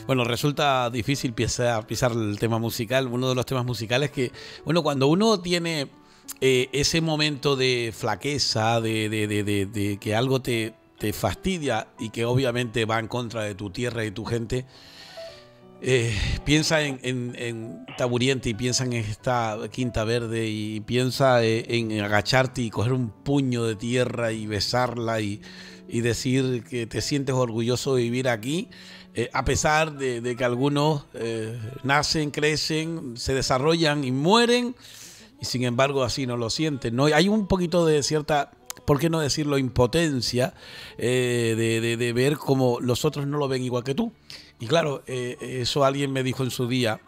Bueno, resulta difícil pisar el tema musical. Uno de los temas musicales que, bueno, cuando uno tiene ese momento de flaqueza, de que algo te fastidia y que obviamente va en contra de tu tierra y tu gente, piensa en Taburiente y piensa en esta Quinta Verde y piensa en agacharte y coger un puño de tierra y besarla y decir que te sientes orgulloso de vivir aquí, a pesar de que algunos nacen, crecen, se desarrollan y mueren, y sin embargo así no lo sienten, ¿no? Hay un poquito de cierta, ¿por qué no decirlo?, impotencia de ver cómo los otros no lo ven igual que tú. Y claro, eso alguien me dijo en su día,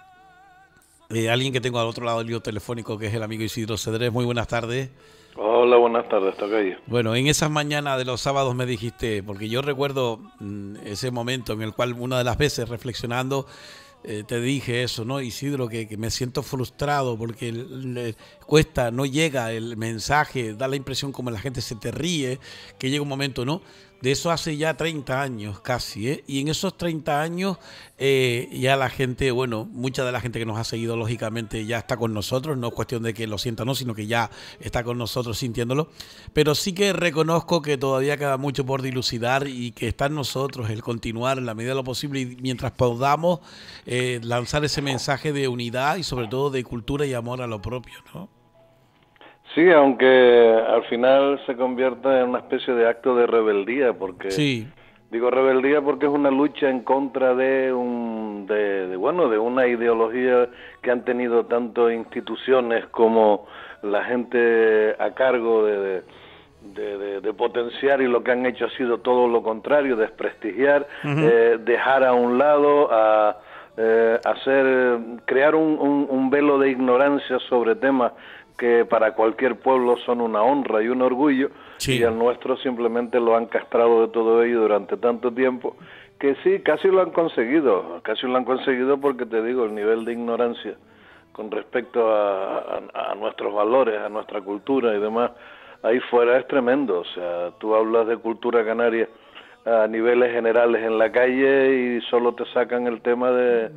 alguien que tengo al otro lado del hilo telefónico, que es el amigo Isidro Cedrés. Muy buenas tardes. Hola, buenas tardes, Tocayo. Bueno, en esas mañanas de los sábados me dijiste, porque yo recuerdo ese momento en el cual una de las veces reflexionando te dije eso, ¿no, Isidro? Que me siento frustrado porque cuesta, no llega el mensaje, da la impresión como la gente se te ríe, que llega un momento, ¿no? De eso hace ya 30 años casi, ¿eh? Y en esos 30 años ya la gente, bueno, mucha de la gente que nos ha seguido lógicamente ya está con nosotros, no es cuestión de que lo sienta, no, sino que ya está con nosotros sintiéndolo, pero sí que reconozco que todavía queda mucho por dilucidar y que está en nosotros el continuar en la medida de lo posible y mientras podamos lanzar ese mensaje de unidad y sobre todo de cultura y amor a lo propio, ¿no? Sí, aunque al final se convierta en una especie de acto de rebeldía, porque sí. Digo rebeldía porque es una lucha en contra de una ideología que han tenido tanto instituciones como la gente a cargo de potenciar, y lo que han hecho ha sido todo lo contrario, desprestigiar, dejar a un lado, crear un velo de ignorancia sobre temas que para cualquier pueblo son una honra y un orgullo, sí. Y al nuestro simplemente lo han castrado de todo ello durante tanto tiempo, que sí, casi lo han conseguido porque te digo, el nivel de ignorancia con respecto a nuestros valores, a nuestra cultura y demás, ahí fuera es tremendo. O sea, tú hablas de cultura canaria a niveles generales en la calle y solo te sacan el tema de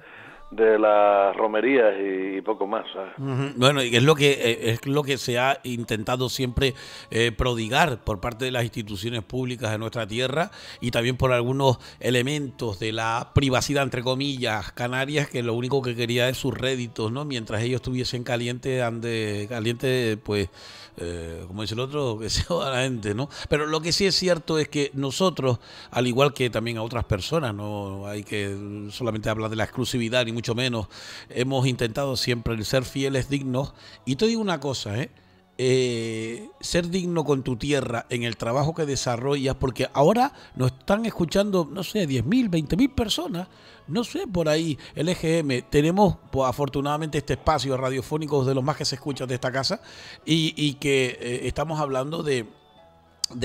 las romerías y poco más, ¿sabes? Bueno, y es lo que se ha intentado siempre prodigar por parte de las instituciones públicas de nuestra tierra y también por algunos elementos de la privacidad, entre comillas, canarias, que lo único que quería es sus réditos, ¿no? Mientras ellos estuviesen caliente, pues, como dice el otro, que se va la gente, ¿no? Pero lo que sí es cierto es que nosotros, al igual que también a otras personas, no hay que solamente hablar de la exclusividad, ni mucho menos, hemos intentado siempre el ser fieles, dignos, y te digo una cosa, ser digno con tu tierra en el trabajo que desarrollas, porque ahora nos están escuchando, no sé, 10.000, 20.000 personas, no sé, por ahí, el EGM, tenemos pues, afortunadamente este espacio radiofónico de los más que se escuchan de esta casa, y que estamos hablando de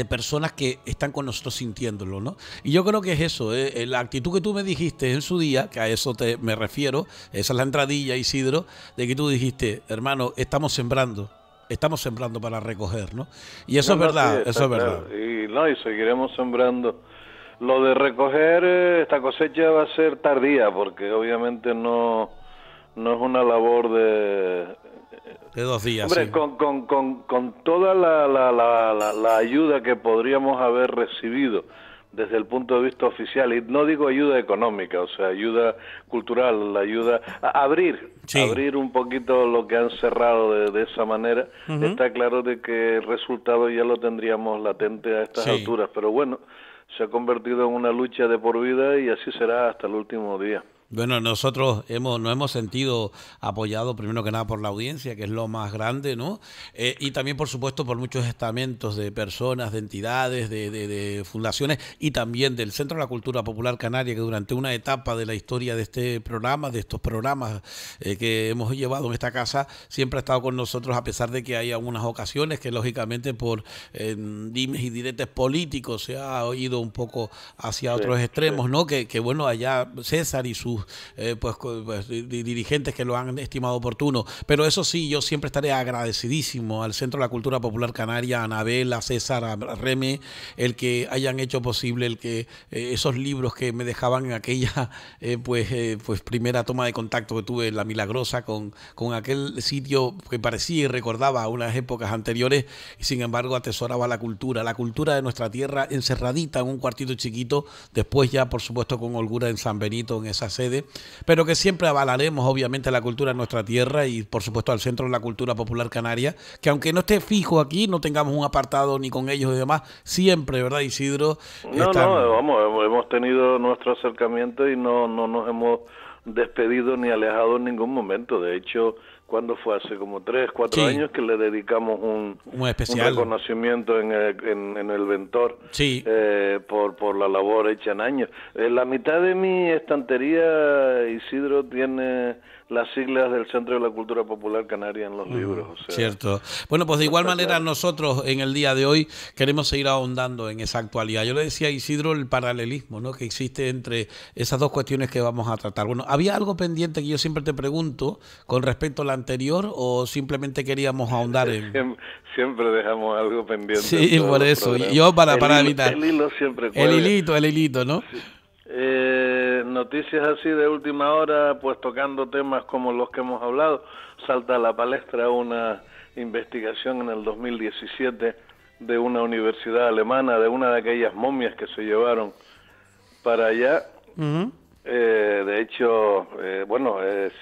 personas que están con nosotros sintiéndolo, ¿no? Y yo creo que es eso, la actitud que tú me dijiste en su día, que a eso me refiero, esa es la entradilla, Isidro, de que tú dijiste, hermano, estamos sembrando para recoger, ¿no? Y eso es verdad, sí, eso es verdad. Y seguiremos sembrando. Lo de recoger, esta cosecha va a ser tardía, porque obviamente no es una labor de 2 días. Hombre, sí. con toda la ayuda que podríamos haber recibido desde el punto de vista oficial, y no digo ayuda económica, o sea, ayuda cultural, la ayuda a abrir un poquito lo que han cerrado de esa manera, está claro de que el resultado ya lo tendríamos latente a estas alturas, pero bueno, se ha convertido en una lucha de por vida y así será hasta el último día. Bueno, nosotros nos hemos sentido apoyados primero que nada por la audiencia, que es lo más grande, ¿no? Y también, por supuesto, por muchos estamentos de personas, de entidades, de fundaciones y también del Centro de la Cultura Popular Canaria, que durante una etapa de la historia de este programa, de estos programas que hemos llevado en esta casa, siempre ha estado con nosotros, a pesar de que hay algunas ocasiones que, lógicamente, por dimes y diretes políticos se ha ido un poco hacia otros extremos, ¿no? Que bueno, allá César y sus sus dirigentes que lo han estimado oportuno. Pero eso sí, yo siempre estaré agradecidísimo al Centro de la Cultura Popular Canaria, a Anabel, a César, a Reme, el que hayan hecho posible el que esos libros que me dejaban en aquella pues primera toma de contacto que tuve en La Milagrosa con aquel sitio que parecía y recordaba a unas épocas anteriores, y sin embargo atesoraba la cultura de nuestra tierra encerradita en un cuartito chiquito, después ya por supuesto con holgura en San Benito, en esa sede, pero que siempre avalaremos obviamente la cultura de nuestra tierra y por supuesto al Centro de la Cultura Popular Canaria, que aunque no esté fijo aquí, no tengamos un apartado ni con ellos y demás, siempre, ¿verdad, Isidro? No, vamos, hemos tenido nuestro acercamiento y no nos hemos despedido ni alejado en ningún momento. De hecho, cuando fue hace como 3, 4 años que le dedicamos un reconocimiento en el Ventor, por la labor hecha en años. La mitad de mi estantería, Isidro, tiene las siglas del Centro de la Cultura Popular Canaria en los libros. O sea, cierto. Bueno, pues de igual manera nosotros en el día de hoy queremos seguir ahondando en esa actualidad. Yo le decía a Isidro el paralelismo, ¿no?, que existe entre esas dos cuestiones que vamos a tratar. Bueno, ¿había algo pendiente que yo siempre te pregunto con respecto a la anterior o simplemente queríamos ahondar en...? Siempre dejamos algo pendiente. Sí, por eso. Yo para evitar... El hilo siempre cuelga. El hilito, ¿no? Sí. Noticias así de última hora, pues tocando temas como los que hemos hablado, salta a la palestra una investigación en el 2017 de una universidad alemana, de una de aquellas momias que se llevaron para allá. De hecho,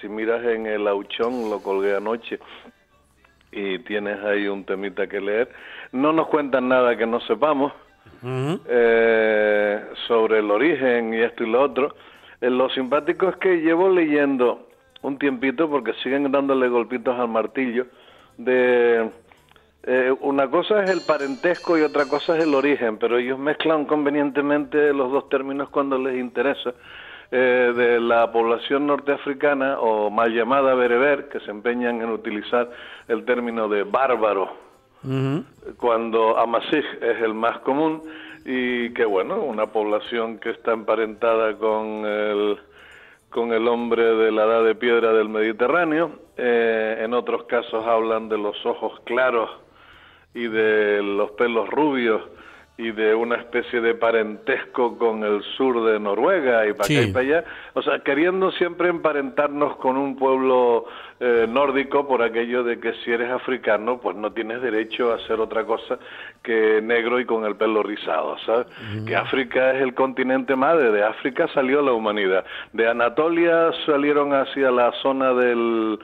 si miras en el Auchón, lo colgué anoche, y tienes ahí un temita que leer. No nos cuentan nada que no sepamos sobre el origen y esto y lo otro. Lo simpático es que llevo leyendo un tiempito, porque siguen dándole golpitos al martillo, de una cosa es el parentesco y otra cosa es el origen, pero ellos mezclan convenientemente los dos términos cuando les interesa. De la población norteafricana, o mal llamada bereber, que se empeñan en utilizar el término de bárbaro, cuando Amasij es el más común, y que bueno, una población que está emparentada con el hombre de la edad de piedra del Mediterráneo. En otros casos hablan de los ojos claros y de los pelos rubios y de una especie de parentesco con el sur de Noruega y para acá y para allá, o sea, queriendo siempre emparentarnos con un pueblo nórdico, por aquello de que si eres africano, pues no tienes derecho a ser otra cosa que negro y con el pelo rizado, ¿sabes? Que África es el continente madre, de África salió la humanidad, de Anatolia salieron hacia la zona del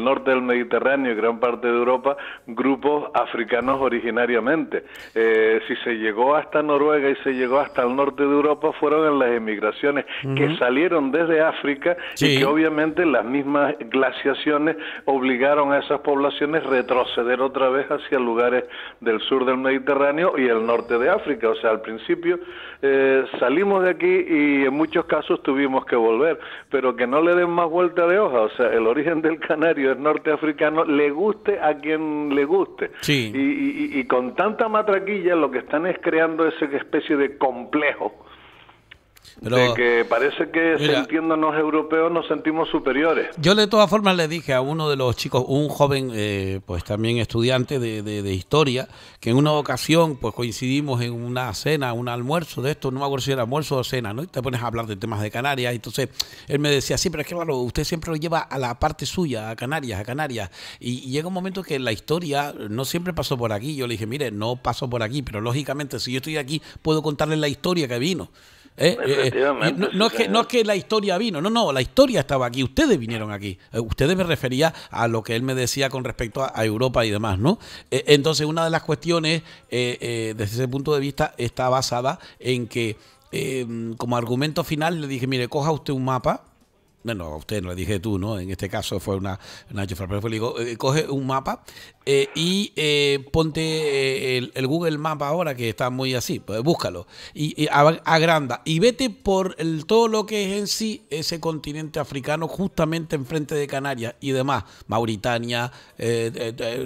norte del Mediterráneo y gran parte de Europa grupos africanos originariamente. Si se llegó hasta Noruega y se llegó hasta el norte de Europa, fueron en las emigraciones que salieron desde África y que obviamente las mismas glaciaciones obligaron a esas poblaciones a retroceder otra vez hacia lugares del sur del Mediterráneo y el norte de África. O sea, al principio salimos de aquí y en muchos casos tuvimos que volver, pero que no le den más vuelta de hoja. O sea, el origen del canario es norteafricano, le guste a quien le guste. Y con tanta matraquilla lo que están es creando esa especie de complejo. Pero, de que parece que sintiéndonos europeos nos sentimos superiores. Yo de todas formas le dije a uno de los chicos, un joven pues también estudiante de historia, que en una ocasión pues coincidimos en una cena, un almuerzo de esto, no me acuerdo si era almuerzo o cena, ¿no? Y te pones a hablar de temas de Canarias, y entonces él me decía, sí, pero es que claro, usted siempre lo lleva a la parte suya, a Canarias, y llega un momento que la historia no siempre pasó por aquí. Yo le dije, mire, no pasó por aquí, pero lógicamente si yo estoy aquí puedo contarle la historia que vino. No es que la historia vino, no, la historia estaba aquí, ustedes vinieron aquí, ustedes me refería a lo que él me decía con respecto a Europa y demás, ¿no? Entonces una de las cuestiones desde ese punto de vista está basada en que como argumento final le dije, mire, coja usted un mapa. Bueno, a usted no le dije tú, ¿no? En este caso fue Nacho Farper, le digo, coge un mapa y ponte el Google Map ahora, que está muy así, pues búscalo, y agranda, y vete por todo lo que es en sí ese continente africano, justamente enfrente de Canarias y demás, Mauritania,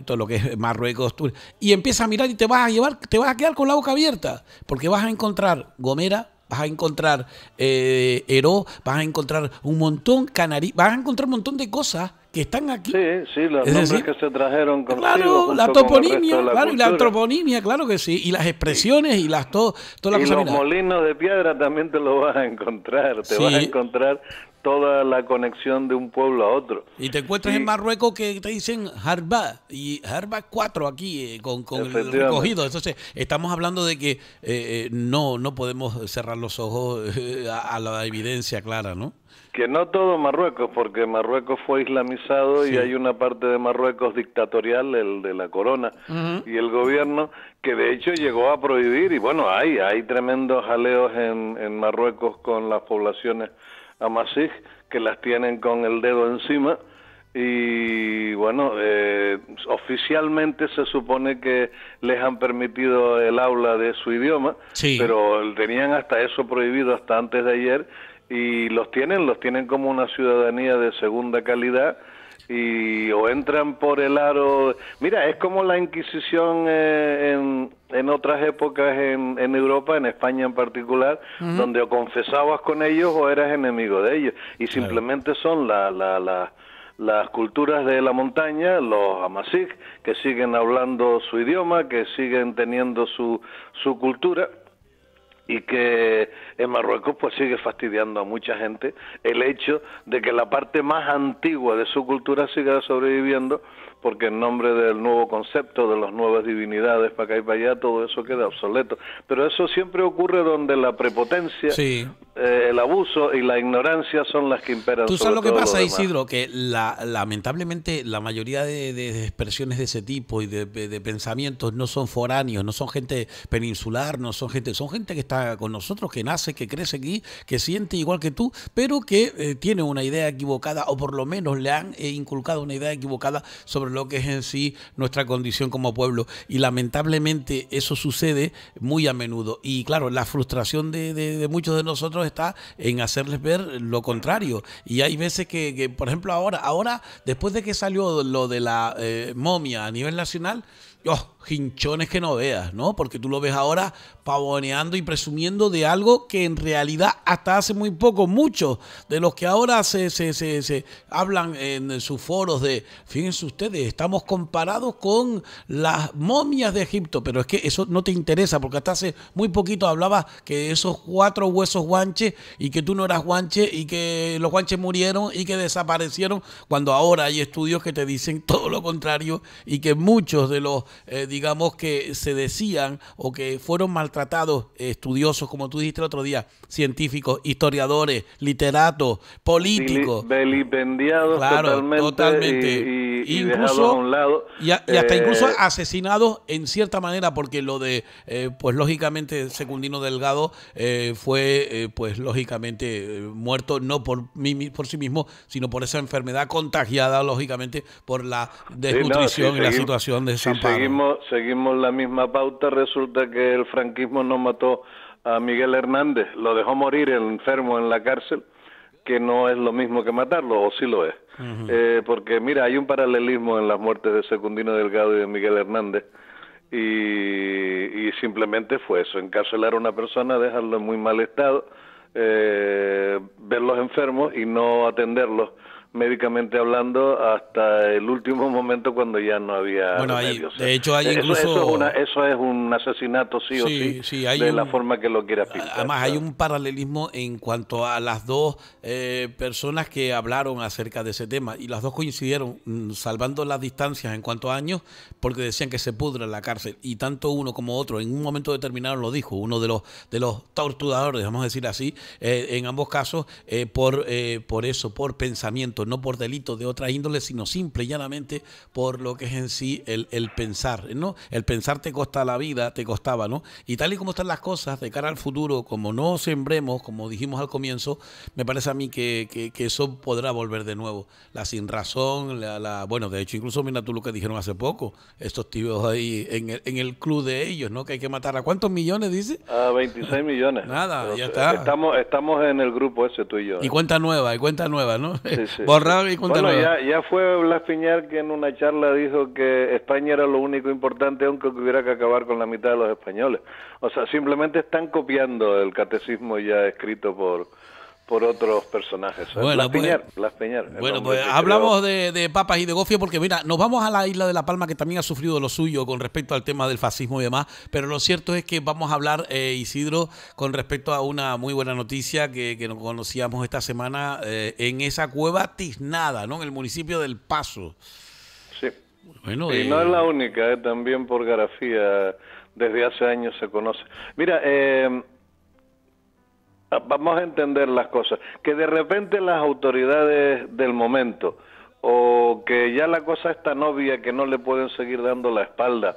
todo lo que es Marruecos, y empieza a mirar y te vas a quedar con la boca abierta, porque vas a encontrar Gomera, vas a encontrar Heró, vas a encontrar un montón, Canarí, vas a encontrar un montón de cosas que están aquí. Sí, los nombres que se trajeron consigo. Claro, la toponimia, claro, y la antroponimia, claro que sí, y las expresiones y las todas las cosas. Y los molinos de piedra también te lo vas a encontrar, vas a encontrar toda la conexión de un pueblo a otro. Y te encuentras en Marruecos que te dicen Harba, y Harba 4 aquí, con el recogido. Entonces, estamos hablando de que no podemos cerrar los ojos a la evidencia clara, ¿no? Que no todo Marruecos, porque Marruecos fue islamizado y hay una parte de Marruecos dictatorial, el de la corona y el gobierno, que de hecho llegó a prohibir, y bueno, hay tremendos jaleos en Marruecos con las poblaciones amazigh, que las tienen con el dedo encima, y bueno, oficialmente se supone que les han permitido el habla de su idioma, pero tenían hasta eso prohibido hasta antes de ayer, y los tienen como una ciudadanía de segunda calidad, y o entran por el aro. Mira, es como la Inquisición en otras épocas en Europa, en España en particular, donde o confesabas con ellos o eras enemigo de ellos, y simplemente son las culturas de la montaña, los amazigh, que siguen hablando su idioma, que siguen teniendo su cultura, y que en Marruecos pues sigue fastidiando a mucha gente el hecho de que la parte más antigua de su cultura siga sobreviviendo, porque en nombre del nuevo concepto, de las nuevas divinidades para acá y para allá, todo eso queda obsoleto. Pero eso siempre ocurre donde la prepotencia, el abuso y la ignorancia son las que imperan. ¿Tú sabes lo que pasa, Isidro? Que lamentablemente la mayoría de expresiones de ese tipo y de pensamientos no son foráneos, no son gente peninsular, son gente que está con nosotros, que nace, que crece aquí, que siente igual que tú, pero que tiene una idea equivocada, o por lo menos le han inculcado una idea equivocada sobre lo que es en sí nuestra condición como pueblo, y lamentablemente eso sucede muy a menudo, y claro, la frustración de muchos de nosotros está en hacerles ver lo contrario, y hay veces que por ejemplo ahora después de que salió lo de la momia a nivel nacional, hinchones que no veas, ¿no? Porque tú lo ves ahora pavoneando y presumiendo de algo que en realidad hasta hace muy poco, muchos de los que ahora se hablan en sus foros de, fíjense ustedes, estamos comparados con las momias de Egipto, pero es que eso no te interesa, porque hasta hace muy poquito hablabas que esos 4 huesos guanches y que tú no eras guanche y que los guanches murieron y que desaparecieron, cuando ahora hay estudios que te dicen todo lo contrario, y que muchos de los digamos que se decían o que fueron maltratados, estudiosos, como tú dijiste el otro día, científicos, historiadores, literatos, políticos, vilipendiados, totalmente y incluso dejados a un lado, y hasta incluso asesinados en cierta manera, porque lo de pues lógicamente Secundino Delgado fue pues lógicamente muerto no por sí mismo, sino por esa enfermedad contagiada lógicamente por la desnutrición y la situación de San Pablo. Seguimos la misma pauta, resulta que el franquismo no mató a Miguel Hernández, lo dejó morir enfermo en la cárcel, que no es lo mismo que matarlo, o sí lo es. Porque mira, hay un paralelismo en las muertes de Secundino Delgado y de Miguel Hernández, y simplemente fue eso, encarcelar a una persona, dejarlo en muy mal estado, verlos enfermos y no atenderlos médicamente hablando hasta el último momento, cuando ya no había remedio. De hecho hay incluso eso es un asesinato sí, de la forma que lo quieras pintar. Además hay un paralelismo en cuanto a las dos personas que hablaron acerca de ese tema, y las dos coincidieron, salvando las distancias en cuanto a años, porque decían que se pudra en la cárcel, y tanto uno como otro en un momento determinado lo dijo, uno de los torturadores, vamos a decir así, en ambos casos por eso, por pensamiento, no por delitos de otra índole, sino simple y llanamente por lo que es en sí el pensar, ¿no? El pensar te costa la vida, te costaba, ¿no? Y tal y como están las cosas de cara al futuro, como no sembremos, como dijimos al comienzo, me parece a mí que eso podrá volver de nuevo. La sinrazón, bueno, de hecho, incluso mira tú lo que dijeron hace poco, estos tíos ahí en el club de ellos, ¿no? Que hay que matar a ¿cuántos millones, dice? A 26 millones. Nada, ya está. Estamos en el grupo ese, tú y yo. Y cuenta nueva, ¿no? Sí. Borrar y contar bueno, nueva. ya fue Blas Piñar que en una charla dijo que España era lo único importante, aunque hubiera que acabar con la mitad de los españoles. O sea, simplemente están copiando el catecismo ya escrito por otros personajes. Bueno, Blas Piñar. Bueno, pues hablamos de papas y de gofio porque, mira, nos vamos a la isla de La Palma, que también ha sufrido lo suyo con respecto al tema del fascismo y demás, pero lo cierto es que vamos a hablar, Isidro, con respecto a una muy buena noticia que nos conocíamos esta semana en esa cueva tiznada, ¿no?, en el municipio del Paso. Sí. Bueno, y no es la única, también por Garafía, desde hace años se conoce. Mira, vamos a entender las cosas, que de repente las autoridades del momento, o que ya la cosa es tan obvia que no le pueden seguir dando la espalda,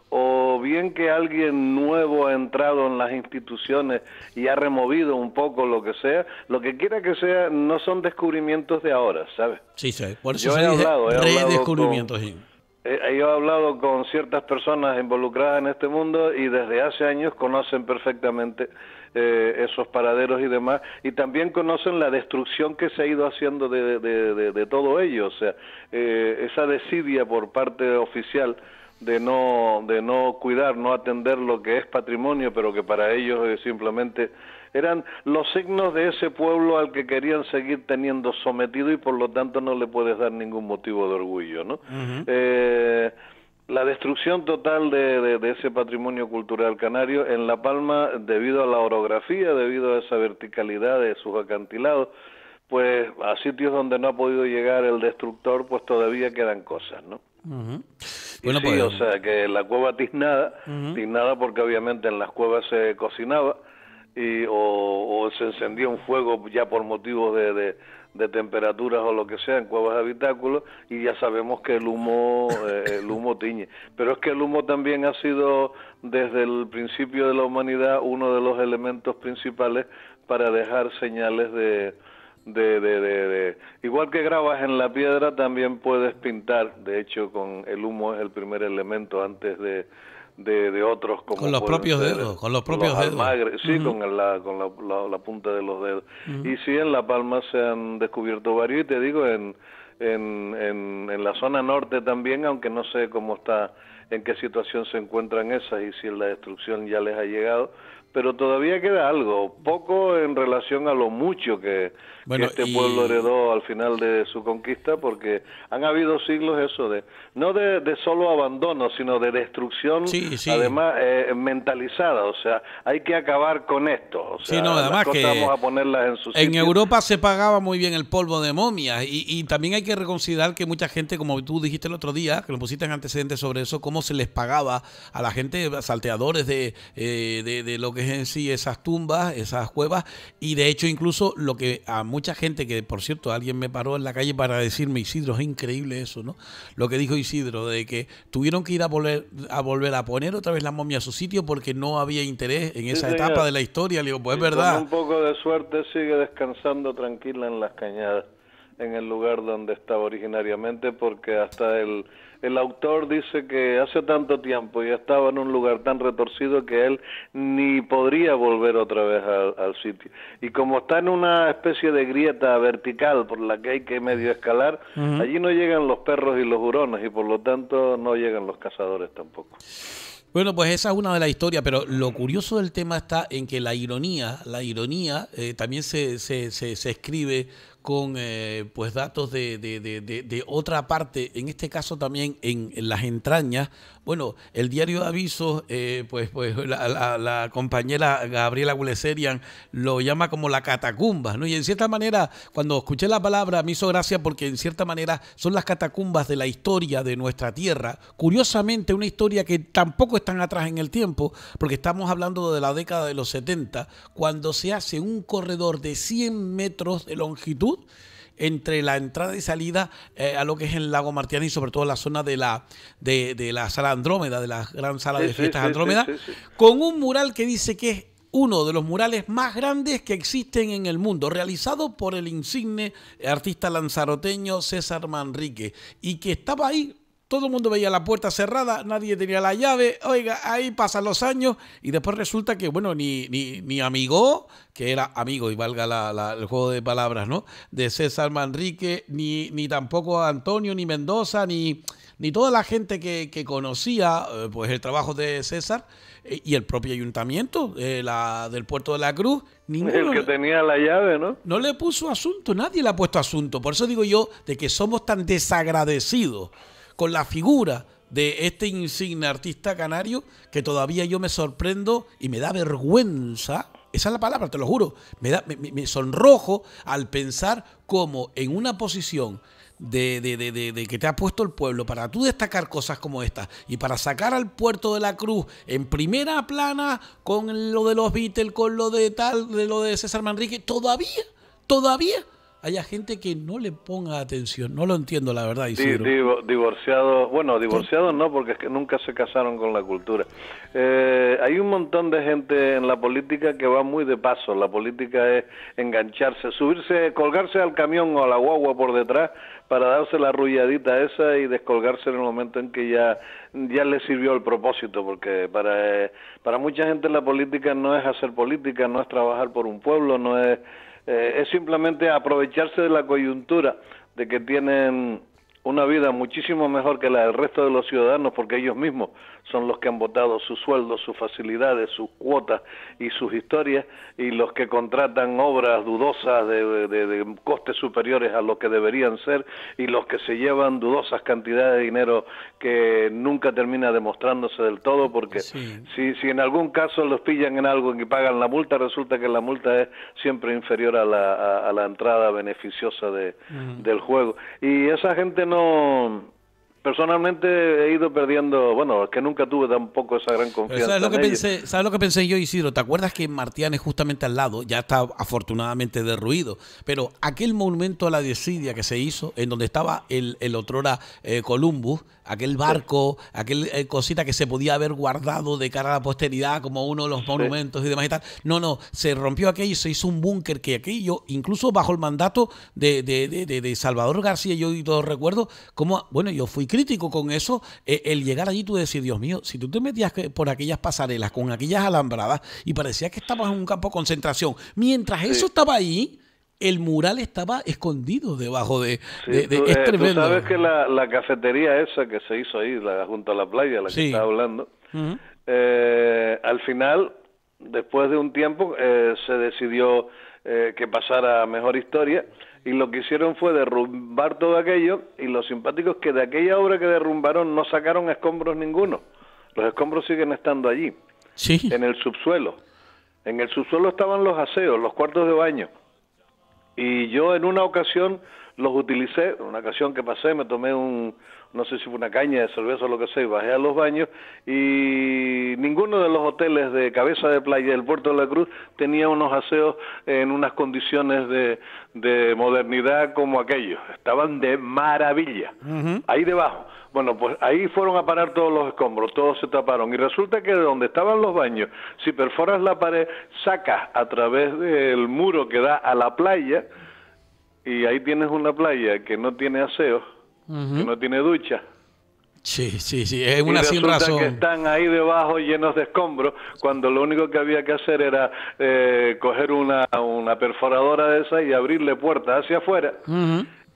o bien que alguien nuevo ha entrado en las instituciones y ha removido un poco lo que sea, lo que quiera que sea, no son descubrimientos de ahora, ¿sabes? Sí, por eso se dice redescubrimientos. Yo he hablado con ciertas personas involucradas en este mundo y desde hace años conocen perfectamente esos paraderos y demás, y también conocen la destrucción que se ha ido haciendo de todo ello, o sea, esa desidia por parte oficial de no cuidar, no atender lo que es patrimonio, pero que para ellos simplemente eran los signos de ese pueblo al que querían seguir teniendo sometido, y por lo tanto no le puedes dar ningún motivo de orgullo, ¿no? La destrucción total de ese patrimonio cultural canario en La Palma, debido a la orografía, debido a esa verticalidad de sus acantilados, pues a sitios donde no ha podido llegar el destructor, pues todavía quedan cosas, ¿no? Bueno, sí, pues, o sea, que la cueva tiznada, tiznada porque obviamente en las cuevas se cocinaba, o se encendía un fuego ya por motivos de temperaturas o lo que sea en cuevas de habitáculos, y ya sabemos que el humo tiñe. Pero es que el humo también ha sido desde el principio de la humanidad uno de los elementos principales para dejar señales igual que grabas en la piedra, también puedes pintar. De hecho, con el humo es el primer elemento antes de otros, como con los propios dedos, con los propios dedos. Sí, con la punta de los dedos. Y sí, en La Palma se han descubierto varios, y te digo, en la zona norte también, aunque no sé cómo está, en qué situación se encuentran esas y si la destrucción ya les ha llegado, pero todavía queda algo, poco en relación a lo mucho que este pueblo heredó al final de su conquista, porque han habido siglos no de solo abandono, sino de destrucción, además mentalizada, o sea, hay que acabar con esto, o sea, además las cosas vamos a ponerlas en su sitio. En Europa se pagaba muy bien el polvo de momias, y también hay que reconsiderar que mucha gente, como tú dijiste el otro día, que lo pusiste en antecedentes sobre eso, cómo se les pagaba a la gente, salteadores de lo que es en sí esas tumbas, esas cuevas, y de hecho incluso lo que a mucha gente, que por cierto alguien me paró en la calle para decirme, Isidro, es increíble eso, ¿no? Lo que dijo Isidro, de que tuvieron que ir a volver a poner otra vez la momia a su sitio porque no había interés en esa etapa de la historia. Le digo, pues es verdad. Con un poco de suerte sigue descansando tranquila en las cañadas, en el lugar donde estaba originariamente, porque hasta el autor dice que hace tanto tiempo ya estaba en un lugar tan retorcido que él ni podría volver otra vez al sitio. Y como está en una especie de grieta vertical por la que hay que medio escalar, allí no llegan los perros y los hurones, y por lo tanto no llegan los cazadores tampoco. Bueno, pues esa es una de las historias, pero lo curioso del tema está en que la ironía también se escribe con pues datos de otra parte, en este caso también en las entrañas. Bueno, el diario de avisos, pues la compañera Gabriela Guleserian lo llama como la catacumba, ¿no? Y en cierta manera, cuando escuché la palabra, me hizo gracia porque en cierta manera son las catacumbas de la historia de nuestra tierra. Curiosamente, una historia que tampoco es tan atrás en el tiempo, porque estamos hablando de la década de los 70, cuando se hace un corredor de 100 metros de longitud entre la entrada y salida a lo que es el lago Martiana, y sobre todo la zona de la sala Andrómeda, de la gran sala de fiestas Andrómeda, con un mural que dice que es uno de los murales más grandes que existen en el mundo, realizado por el insigne artista lanzaroteño César Manrique, y que estaba ahí, todo el mundo veía la puerta cerrada, nadie tenía la llave, oiga, ahí pasan los años y después resulta que, bueno, ni Amigó, que era amigo, y valga el juego de palabras, ¿no?, de César Manrique, ni tampoco Antonio, ni Mendoza, ni toda la gente que conocía pues el trabajo de César y el propio ayuntamiento del Puerto de la Cruz, ninguno, el que tenía la llave, ¿no? No le puso asunto, nadie le ha puesto asunto. Por eso digo yo de que somos tan desagradecidos con la figura de este insigne artista canario que todavía yo me sorprendo y me da vergüenza. Esa es la palabra, te lo juro. Me sonrojo al pensar cómo en una posición de que te ha puesto el pueblo para tú destacar cosas como estas y para sacar al Puerto de la Cruz en primera plana con lo de los Beatles, con lo de lo de César Manrique, todavía haya gente que no le ponga atención. No lo entiendo, la verdad, Isidro. Divorciados, bueno, divorciados no, porque es que nunca se casaron con la cultura. Hay un montón de gente en la política que va muy de paso. La política es engancharse, subirse, colgarse al camión o a la guagua por detrás para darse la arrulladita esa y descolgarse en el momento en que ya le sirvió el propósito, porque para mucha gente la política no es hacer política, no es trabajar por un pueblo, no es simplemente aprovecharse de la coyuntura de que tienen una vida muchísimo mejor que la del resto de los ciudadanos, porque ellos mismos son los que han votado sus sueldos, sus facilidades, sus cuotas y sus historias, y los que contratan obras dudosas de costes superiores a lo que deberían ser, y los que se llevan dudosas cantidades de dinero que nunca termina demostrándose del todo, porque si en algún caso los pillan en algo y pagan la multa, resulta que la multa es siempre inferior a la entrada beneficiosa del juego. Y esa gente no... Personalmente he ido perdiendo, bueno, es que nunca tuve tampoco esa gran confianza. ¿Sabes lo que pensé yo, Isidro? ¿Te acuerdas que Martianes, justamente al lado, ya está afortunadamente derruido, pero aquel monumento a la desidia que se hizo, en donde estaba el otrora Columbus, aquel barco, aquel cosita que se podía haber guardado de cara a la posteridad como uno de los monumentos y demás y tal, no, se rompió aquello y se hizo un búnker que aquello, incluso bajo el mandato de Salvador García, yo todo recuerdo, como, bueno, yo fui crítico con eso, el llegar allí tú decís, Dios mío, si tú te metías por aquellas pasarelas con aquellas alambradas y parecía que estabas en un campo de concentración, mientras eso estaba ahí, el mural estaba escondido debajo de es tremendo. Tú sabes que la cafetería esa que se hizo ahí, junto a la playa, la que estaba hablando, al final, después de un tiempo, se decidió que pasara a mejor historia, y lo que hicieron fue derrumbar todo aquello, y los simpáticos que de aquella obra que derrumbaron no sacaron escombros ninguno. Los escombros siguen estando allí, en el subsuelo. En el subsuelo estaban los aseos, los cuartos de baño. Y yo en una ocasión los utilicé, en una ocasión que pasé, me tomé no sé si fue una caña de cerveza o lo que sea, y bajé a los baños, y ninguno de los hoteles de cabeza de playa del Puerto de la Cruz tenía unos aseos en unas condiciones de modernidad como aquellos. Estaban de maravilla, ahí debajo. Bueno, pues ahí fueron a parar todos los escombros, todos se taparon, y resulta que de donde estaban los baños, si perforas la pared, sacas a través del muro que da a la playa, y ahí tienes una playa que no tiene aseo, que no tiene ducha. Sí, es una sin razón. Que están ahí debajo llenos de escombros, cuando lo único que había que hacer era coger una perforadora de esa y abrirle puertas hacia afuera.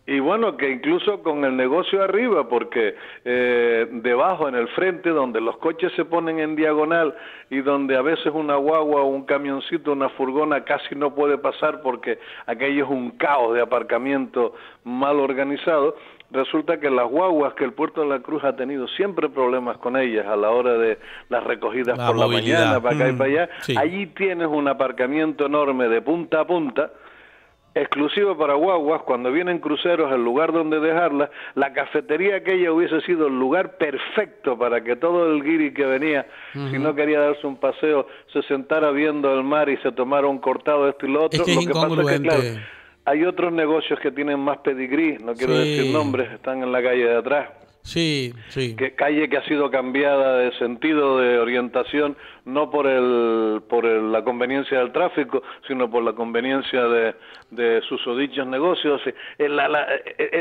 Y bueno, que incluso con el negocio arriba, porque debajo, en el frente, donde los coches se ponen en diagonal y donde a veces una guagua o un camioncito, una furgona casi no puede pasar porque aquello es un caos de aparcamiento mal organizado, resulta que las guaguas, que el Puerto de la Cruz ha tenido siempre problemas con ellas a la hora de las recogidas por la mañana, para acá y para allá, allí tienes un aparcamiento enorme de punta a punta, exclusivo para guaguas. Cuando vienen cruceros, el lugar donde dejarlas, la cafetería aquella hubiese sido el lugar perfecto para que todo el guiri que venía, si no quería darse un paseo, se sentara viendo el mar y se tomara un cortado, esto y lo otro. Es que lo que pasa es que, claro, hay otros negocios que tienen más pedigrí, no quiero decir nombres, están en la calle de atrás. Sí. Que calle que ha sido cambiada de sentido de orientación no por la conveniencia del tráfico, sino por la conveniencia de susodichos negocios.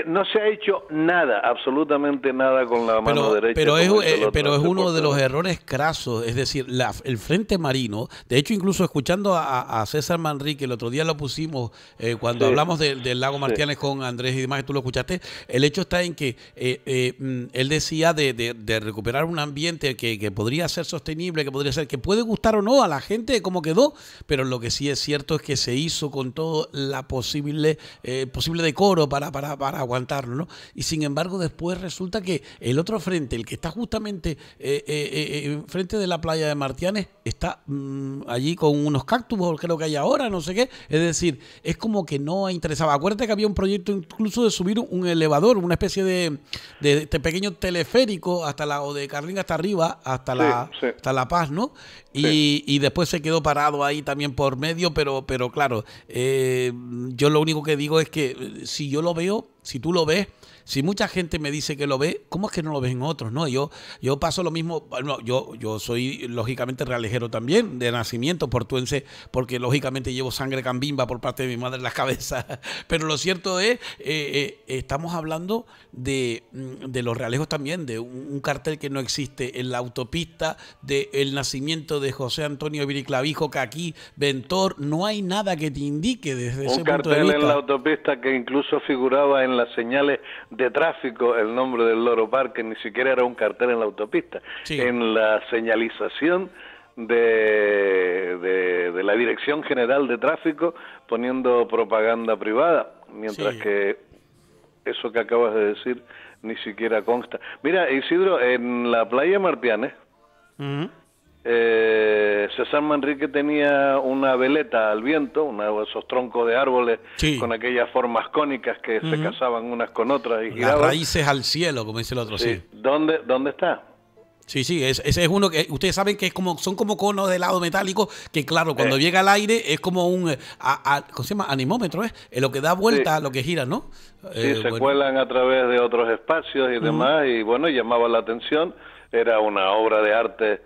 No se ha hecho nada, absolutamente nada con la mano derecha. Pero es uno de los errores crasos, es decir, el Frente Marino, de hecho incluso escuchando a César Manrique, el otro día lo pusimos cuando hablamos del lago Martianes con Andrés y demás, que tú lo escuchaste, el hecho está en que él decía de recuperar un ambiente que podría ser sostenible, que puede gustar o no a la gente como quedó, pero lo que sí es cierto es que se hizo con todo la posible decoro para aguantarlo, ¿no? Y sin embargo después resulta que el otro frente, el que está justamente frente de la playa de Martianes, está allí con unos cactus, creo que hay ahora, no sé qué, es decir, es como que no interesaba. Acuérdate que había un proyecto incluso de subir un elevador, una especie de pequeño teleférico o de Carlín hasta arriba, hasta La Paz, ¿no? Y después se quedó parado ahí también por medio, pero claro, yo lo único que digo es que si yo lo veo, si tú lo ves, si mucha gente me dice que lo ve, ¿cómo es que no lo ven otros? No, yo paso lo mismo. Bueno, yo soy lógicamente realejero también, de nacimiento portuense, porque lógicamente llevo sangre cambimba por parte de mi madre en la cabeza. Pero lo cierto es, estamos hablando de los realejos también, de un cartel que no existe en la autopista, del nacimiento de José Antonio Viriclavijo, que aquí, Ventor, no hay nada que te indique desde ese punto de vista. Un cartel en la autopista que incluso figuraba en las señales de tráfico el nombre del Loro Park, que ni siquiera era un cartel en la autopista, en la señalización de la Dirección General de Tráfico, poniendo propaganda privada, mientras que eso que acabas de decir ni siquiera consta. Mira, Isidro, en la playa Martianes, César Manrique tenía una veleta al viento, esos troncos de árboles con aquellas formas cónicas que se casaban unas con otras y giraban. Las raíces al cielo, como dice el otro, sí. ¿Dónde está? Sí, ese es uno que ustedes saben que son como conos de helado metálico que, claro, cuando llega al aire es como un ¿cómo se llama? Anemómetro, es lo que da vuelta, lo que gira, ¿no? Se cuelan a través de otros espacios y demás, y bueno, llamaba la atención. Era una obra de arte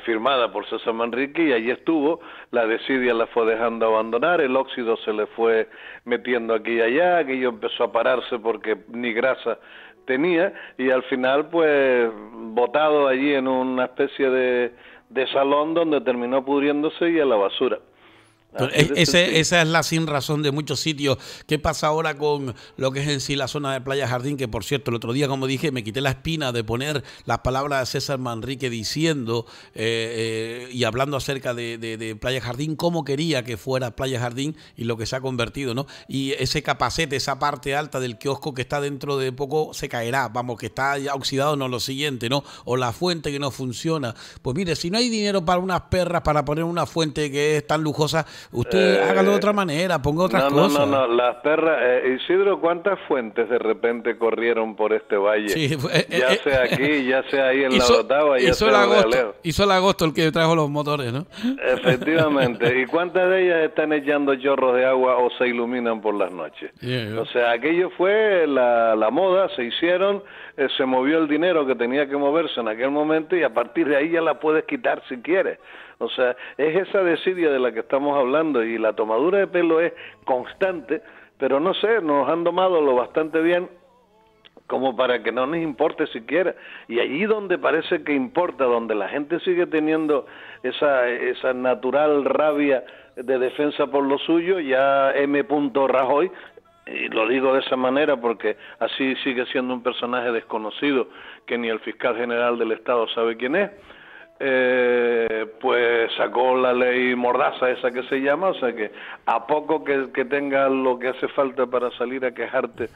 firmada por César Manrique, y allí estuvo. La desidia la fue dejando abandonar, el óxido se le fue metiendo aquí y allá, aquello empezó a pararse porque ni grasa tenía, y al final pues botado allí en una especie de salón donde terminó pudriéndose y a la basura. Esa es la sin razón de muchos sitios. ¿Qué pasa ahora con lo que es en sí la zona de Playa Jardín? Que, por cierto, el otro día, como dije, me quité la espina de poner las palabras de César Manrique diciendo y hablando acerca de Playa Jardín, cómo quería que fuera Playa Jardín y lo que se ha convertido, ¿no? Y ese capacete, esa parte alta del kiosco que está dentro de poco se caerá, vamos, que está ya oxidado, no lo siguiente, ¿no? O la fuente que no funciona. Pues mire, si no hay dinero para unas perras, para poner una fuente que es tan lujosa, usted hágalo de otra manera, ponga otras cosas. No, las perras, Isidro, ¿cuántas fuentes de repente corrieron por este valle? Sí, ya sea aquí, ya sea ahí en la Otava, ya sea en Realeo. Hizo el agosto el que trajo los motores, ¿no? Efectivamente. ¿Y cuántas de ellas están echando chorros de agua o se iluminan por las noches? O sea, aquello fue la moda, se hicieron, se movió el dinero que tenía que moverse en aquel momento, y a partir de ahí ya la puedes quitar si quieres. O sea, es esa desidia de la que estamos hablando, y la tomadura de pelo es constante, pero no sé, nos han domado lo bastante bien como para que no nos importe siquiera. Y allí donde parece que importa, donde la gente sigue teniendo esa natural rabia de defensa por lo suyo, ya M. Rajoy, y lo digo de esa manera porque así sigue siendo un personaje desconocido que ni el fiscal general del Estado sabe quién es, pues sacó la ley Mordaza, esa que se llama, o sea que a poco que tengas lo que hace falta para salir a quejarte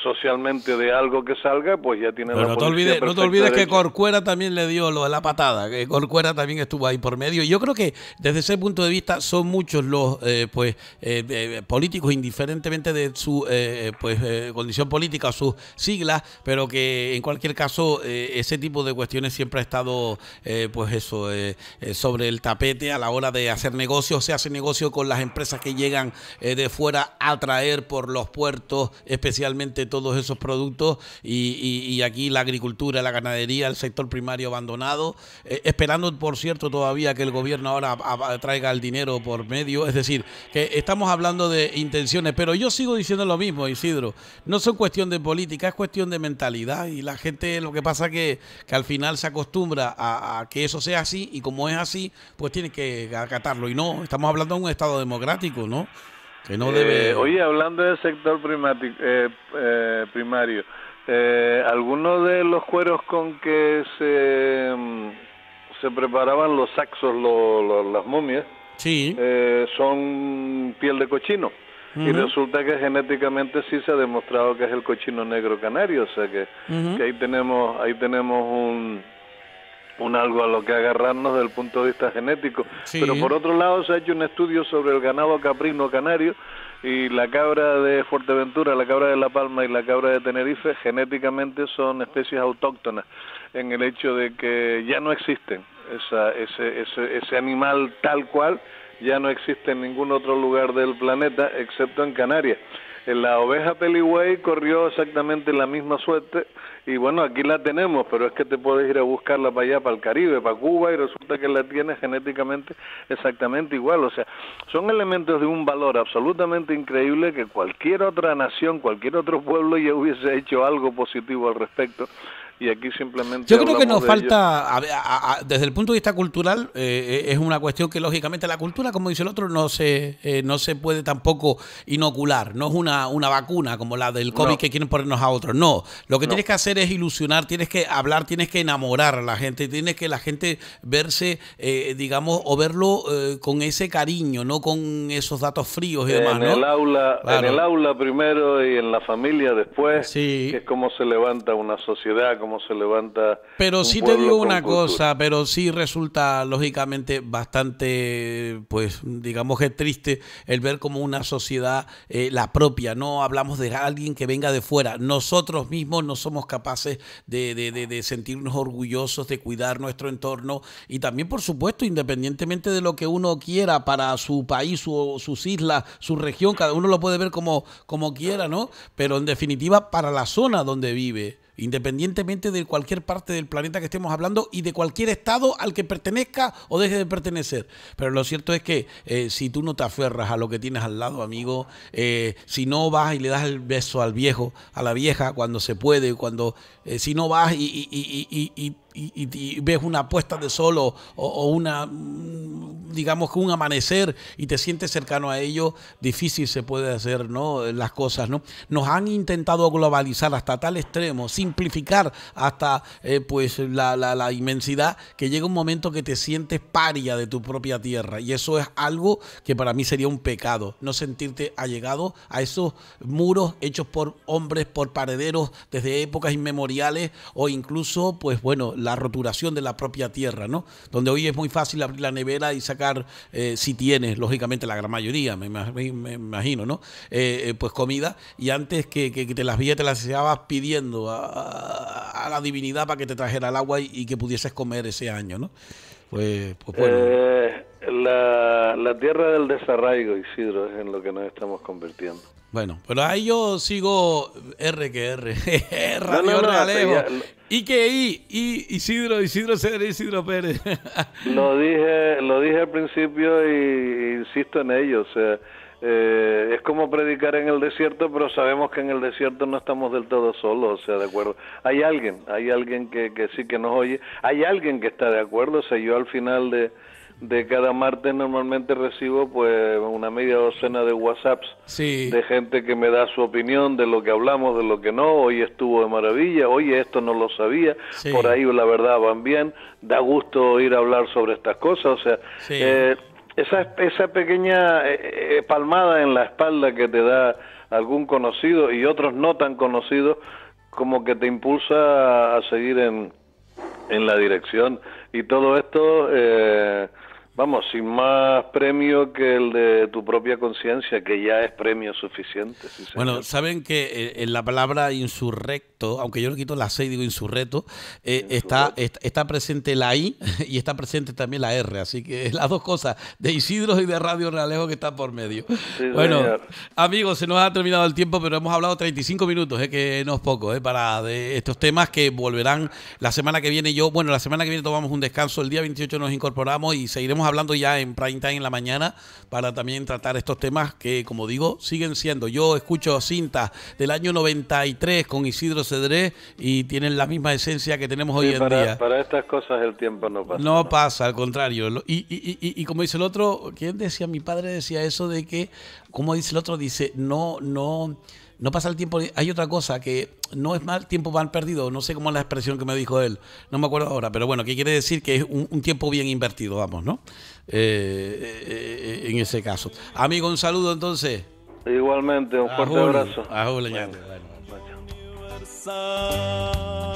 socialmente de algo que salga, pues ya tiene la policía. No te olvides que Corcuera también le dio lo de la patada, que Corcuera también estuvo ahí por medio. Yo creo que desde ese punto de vista son muchos los políticos, indiferentemente de su condición política o sus siglas, pero que en cualquier caso ese tipo de cuestiones siempre ha estado pues eso, sobre el tapete a la hora de hacer negocios. Se hace negocio con las empresas que llegan de fuera a traer por los puertos, especialmente todos esos productos, y aquí la agricultura, la ganadería, el sector primario abandonado, esperando, por cierto, todavía que el gobierno ahora traiga el dinero por medio. Es decir, que estamos hablando de intenciones, pero yo sigo diciendo lo mismo, Isidro, no son cuestión de política, es cuestión de mentalidad, y la gente, lo que pasa que al final se acostumbra a que eso sea así, y como es así, pues tiene que acatarlo, y no, estamos hablando de un Estado democrático, ¿no? Que no debe... Oye, hablando del sector primario, algunos de los cueros con que se preparaban los saxos, las momias, sí, son piel de cochino. Y resulta que genéticamente sí se ha demostrado que es el cochino negro canario, o sea que ahí tenemos un algo a lo que agarrarnos desde el punto de vista genético. Sí. Pero por otro lado se ha hecho un estudio sobre el ganado caprino canario, y la cabra de Fuerteventura, la cabra de La Palma y la cabra de Tenerife genéticamente son especies autóctonas, en el hecho de que ya no existen ese animal tal cual, ya no existe en ningún otro lugar del planeta excepto en Canarias. La oveja peligüey corrió exactamente la misma suerte, y bueno, aquí la tenemos, pero es que te puedes ir a buscarla para allá, para el Caribe, para Cuba, y resulta que la tienes genéticamente exactamente igual. O sea, son elementos de un valor absolutamente increíble que cualquier otra nación, cualquier otro pueblo ya hubiese hecho algo positivo al respecto. Y aquí simplemente yo creo que nos falta, desde el punto de vista cultural, es una cuestión que lógicamente la cultura, como dice el otro, no se puede tampoco inocular, no es una vacuna como la del COVID que quieren ponernos a otros, no, lo que tienes que hacer es ilusionar, tienes que hablar, tienes que enamorar a la gente, tienes que la gente verse, digamos, o verlo con ese cariño, no con esos datos fríos y demás, ¿no? En el aula primero y en la familia después, sí. Que es como se levanta una sociedad, como se levanta. Pero sí te digo una cosa, pero sí resulta lógicamente bastante, pues digamos que triste el ver como una sociedad, la propia, no hablamos de alguien que venga de fuera, nosotros mismos no somos capaces de sentirnos orgullosos, de cuidar nuestro entorno, y también por supuesto, independientemente de lo que uno quiera para su país, sus islas, su región, cada uno lo puede ver como quiera, ¿no? Pero en definitiva para la zona donde vive, independientemente de cualquier parte del planeta que estemos hablando y de cualquier estado al que pertenezca o deje de pertenecer. Pero lo cierto es que si tú no te aferras a lo que tienes al lado, amigo, si no vas y le das el beso al viejo, a la vieja cuando se puede, si no vas y ves una puesta de sol o una, digamos que un amanecer, y te sientes cercano a ello, difícil se puede hacer, ¿no? Las cosas, ¿no? Nos han intentado globalizar hasta tal extremo, simplificar hasta pues la inmensidad, que llega un momento que te sientes paria de tu propia tierra, y eso es algo que para mí sería un pecado, no sentirte allegado a esos muros hechos por hombres, por parederos desde épocas inmemoriales, o incluso, pues bueno, la roturación de la propia tierra, ¿no? Donde hoy es muy fácil abrir la nevera y sacar, si tienes, lógicamente la gran mayoría, me imagino, ¿no? Pues comida, y antes que te las deseabas pidiendo a la divinidad para que te trajera el agua y que pudieses comer ese año, ¿no? Pues bueno. La tierra del desarraigo, Isidro, es en lo que nos estamos convirtiendo. Bueno, pero ahí yo sigo Radio Realejo. Isidro Cedrés, Isidro Pérez. Lo dije al principio y insisto en ello, o sea, es como predicar en el desierto, pero sabemos que en el desierto no estamos del todo solos, o sea, de acuerdo. Hay alguien que sí que nos oye, hay alguien que está de acuerdo, o sea, yo al final de cada martes normalmente recibo pues una media docena de WhatsApps, sí, de gente que me da su opinión de lo que hablamos, de lo que no. Hoy estuvo de maravilla, oye, esto no lo sabía, sí, por ahí la verdad van bien, da gusto oír hablar sobre estas cosas, o sea, sí, esa pequeña palmada en la espalda que te da algún conocido y otros no tan conocidos, como que te impulsa a seguir en la dirección. Y todo esto vamos, sin más premio que el de tu propia conciencia, que ya es premio suficiente. Sí, bueno, saben que en la palabra insurrecto, aunque yo le quito la C y digo insurrecto, está presente la I y está presente también la R, así que las dos cosas, de Isidro y de Radio Realejo, que están por medio. Sí, bueno, señor. Amigos, se nos ha terminado el tiempo, pero hemos hablado 35 minutos, que no es poco, para de estos temas que volverán la semana que viene. La semana que viene tomamos un descanso, el día 28 nos incorporamos y seguiremos hablando ya en prime time en la mañana para también tratar estos temas que, como digo, siguen siendo. Yo escucho cintas del año 93 con Isidro Cedrés y tienen la misma esencia que tenemos hoy en día. Para estas cosas el tiempo no pasa. No pasa, al contrario. Y como dice el otro, ¿quién decía? Mi padre decía eso de que, como dice el otro, dice, no pasa el tiempo. Hay otra cosa, que no es mal tiempo mal perdido. No sé cómo es la expresión que me dijo él. No me acuerdo ahora, pero bueno, que quiere decir que es un tiempo bien invertido, vamos, ¿no? En ese caso. Amigo, un saludo entonces. Igualmente, un fuerte abrazo. Bueno.